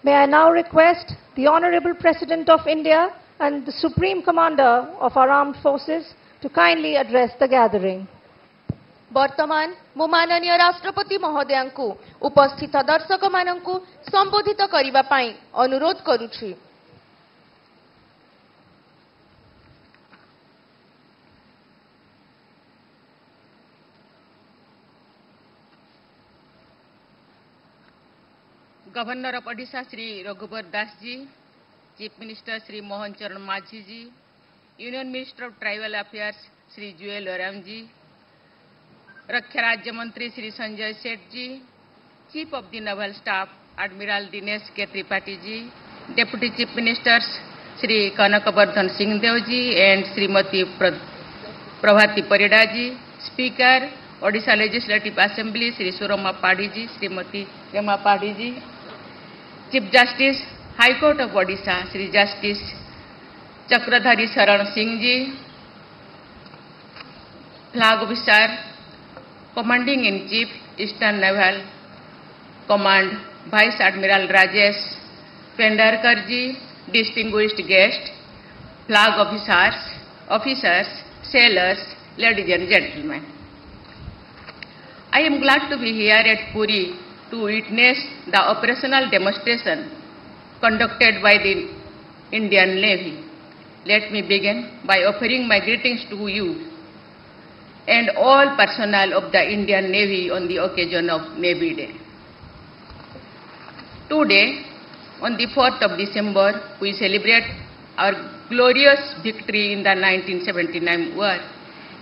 May I now request the Honorable President of India and the Supreme Commander of our Armed Forces to kindly address the gathering. वर्तमान मु माननीय राष्ट्रपति महोदय को उपस्थित दर्शक मानू संबोधित करने अनुरोध करुछि। Governor of Odisha Shri Raghubar Das ji, chief minister Shri Mohan Charan Majhi ji, union minister of tribal affairs Shri Jual Oram ji, रक्षा राज्य मंत्री Shri Sanjay Seth ji, chief of the naval staff admiral Dinesh K Tripathi ji, deputy chief ministers Shri Kanakvardhan Singhdeo ji and Shrimati Prabhati Parida ji, speaker Odisha legislative assembly Shri Surama Padhy ji, Shrimati Rema Padhy ji, chief justice high court of Odisha Shri justice Chakradhari Sharan Singh ji, flag officer commanding in chief eastern naval command vice admiral Rajesh Pendharkar ji, distinguished guest, flag officers, sailors, ladies and gentlemen. I am glad to be here at Puri to witness the operational demonstration conducted by the Indian Navy. Let me begin by offering my greetings to you and all personnel of the Indian Navy on the occasion of Navy Day. Today, on the 4th of December, we celebrate our glorious victory in the 1979 war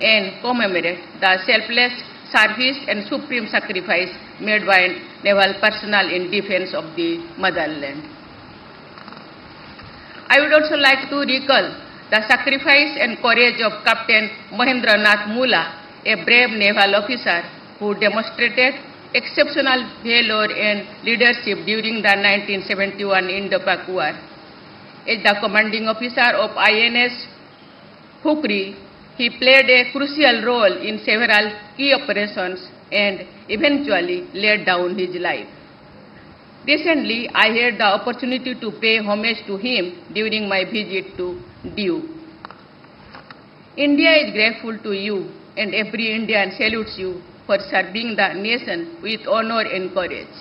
and commemorate the selfless service and supreme sacrifice made by naval personnel in defense of the motherland. I would also like to recall the sacrifice and courage of Captain Mahendra Nath Mula, a brave naval officer who demonstrated exceptional valor and leadership during the 1971 Indo-Pak War. As the commanding officer of INS Khukri, he played a crucial role in several key operations and eventually laid down his life. Recently, I had the opportunity to pay homage to him during my visit to Diu. India is grateful to you, and every Indian salutes you for serving the nation with honor and courage.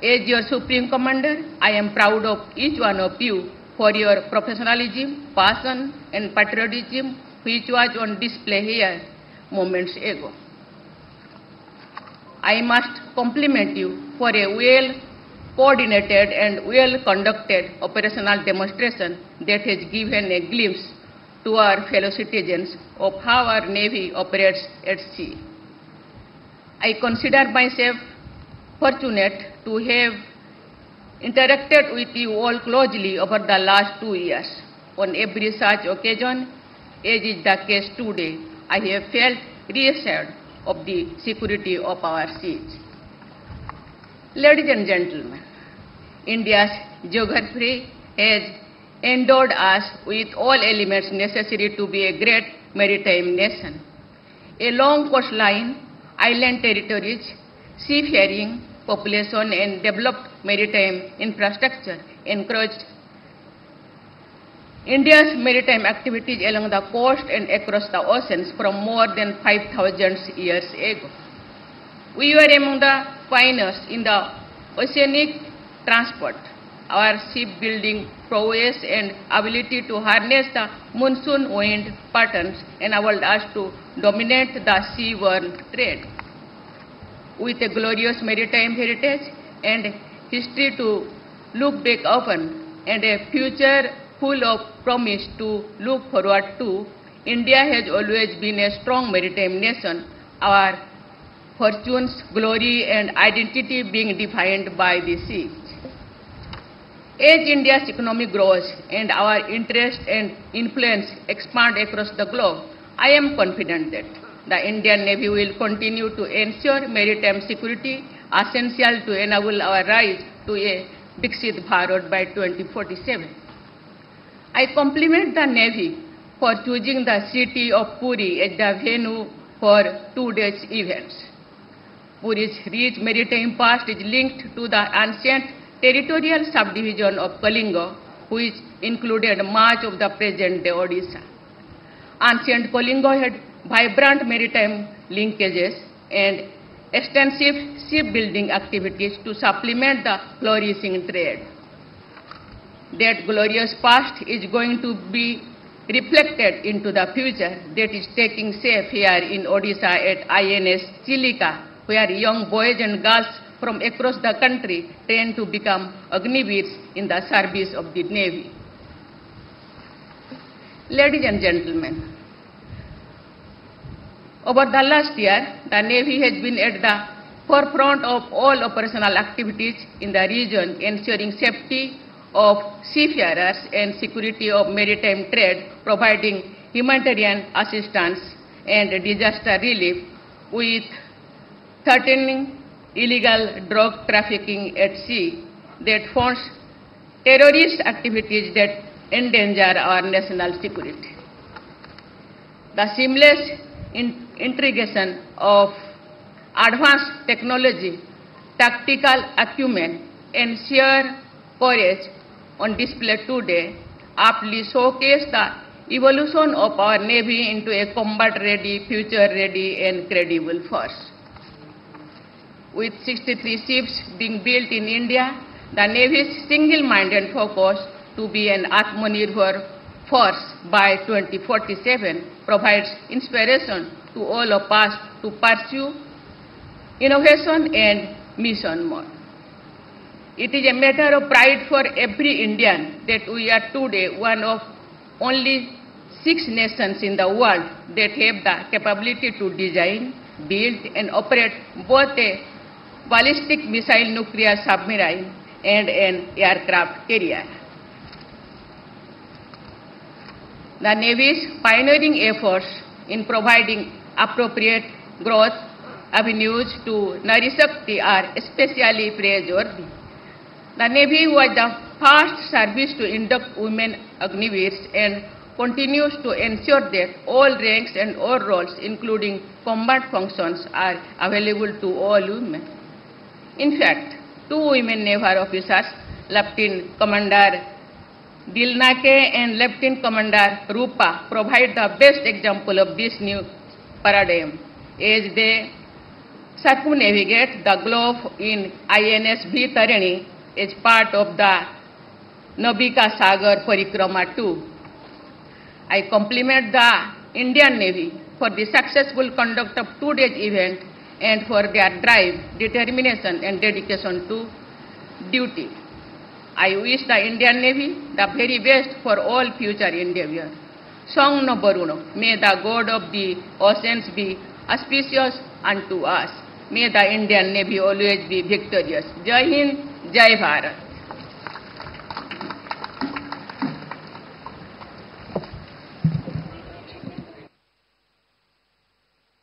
As your Supreme Commander, I am proud of each one of you for your professionalism, passion, and patriotism, which was on display here moments ago. I must compliment you for a well-coordinated and well-conducted operational demonstration that has given a glimpse to our fellow citizens of how our Navy operates at sea. I consider myself fortunate to have interacted with you all closely over the last 2 years. On every such occasion, as is the case today, I have felt reassured of the security of our seas. Ladies and gentlemen, India's geography has endowed us with all elements necessary to be a great maritime nation. A long coastline, island territories, seafaring population and developed maritime infrastructure encouraged India's maritime activities along the coast and across the oceans from more than 5,000 years ago. We were among the pioneers in the oceanic transport. Our shipbuilding prowess and ability to harness the monsoon wind patterns enabled us to dominate the seaborne trade. With a glorious maritime heritage and history to look back upon and a future full of promise to look forward to, India has always been a strong maritime nation, our fortunes, glory, and identity being defined by the seas. As India's economy grows and our interest and influence expand across the globe, I am confident that the Indian Navy will continue to ensure maritime security, essential to enable our rise to a Viksit Bharat by 2047. I compliment the Navy for choosing the city of Puri as the venue for today's events. Puri's rich maritime past is linked to the ancient territorial subdivision of Kalinga, which included much of the present-day Odisha. Ancient Kalinga had vibrant maritime linkages and extensive shipbuilding activities to supplement the flourishing trade. That glorious past is going to be reflected into the future that is taking shape here in Odisha at INS Chilika, where young boys and girls from across the country train to become Agniveers in the service of the Navy. Ladies and gentlemen, over the last year, the Navy has been at the forefront of all operational activities in the region, ensuring safety of seafarers and security of maritime trade, providing humanitarian assistance and disaster relief, with threatening illegal drug trafficking at sea that funds terrorist activities that endanger our national security. The seamless integration of advanced technology, tactical acumen, and sheer courage on display today aptly showcase the evolution of our Navy into a combat-ready, future-ready, and credible force. With 63 ships being built in India, the Navy's single-minded focus to be an Atmanirbhar force by 2047 provides inspiration to all of us to pursue innovation and mission more. It is a matter of pride for every Indian that we are today one of only 6 nations in the world that have the capability to design, build, and operate both a ballistic missile nuclear submarine and an aircraft carrier. The Navy's pioneering efforts in providing appropriate growth avenues to Nari Shakti are especially praiseworthy. The Navy was the first service to induct women Agniveers and continues to ensure that all ranks and all roles, including combat functions, are available to all women. In fact, 2 women naval officers, Lieutenant Commander Dilnake and Lieutenant Commander Rupa, provide the best example of this new paradigm as they circumnavigate the globe in INS V Tarini as part of the Navika Sagar Parikrama 2. I compliment the Indian Navy for the successful conduct of today's event and for their drive, determination, and dedication to duty. I wish the Indian Navy the very best for all future endeavors. Song no Baruno, may the God of the oceans be auspicious unto us. May the Indian Navy always be victorious. Jai Hind, Jai Bharat.